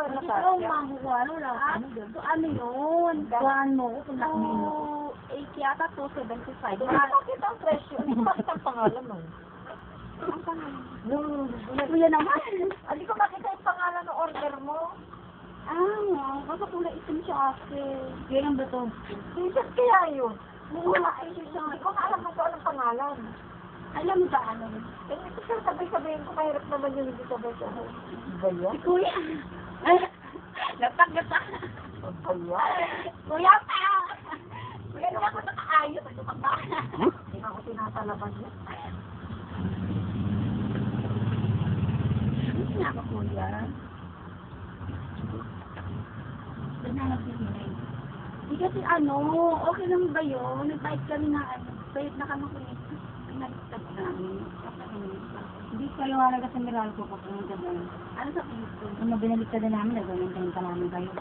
na Kasi sa ikaw makukuha, wala ka ano doon. So ano yun? Kuhaan mo ko kung nakmin mo. 8 yata, 275. Bakit ang presyo? Bakit ang pangalan mo? Ang pangalan. Kuya naman. Hindi ko makita yung pangalan ng order mo. Baka kulay itim siya ate. Kailan ba to? T-shirt kaya yun. Wala ay t-shirt. Hindi ko alam kung anong pangalan. Alam mo ba ano? Ito siya sabay-sabayin ko. Mahirap naman yun hindi sabay-sabay. Ba yan? Si Kuya. Napag-gata. Ba yan? Kuya pa! Kuya naman ko nakaayos. Ano ka ba? Hindi ako tinatalaban niya. Hindi na ako kuya. Doon na nagsisinay. Hindi kasi ano, okay lang ba yun? Nag-bike kami na ano, bayad na kami kuya. Pinagtag namin. Hindi ko liwanag sa Meralco ko kung gano'n. Ano sa piso? Nung binalik ka na namin, nagawin ka namin kayo.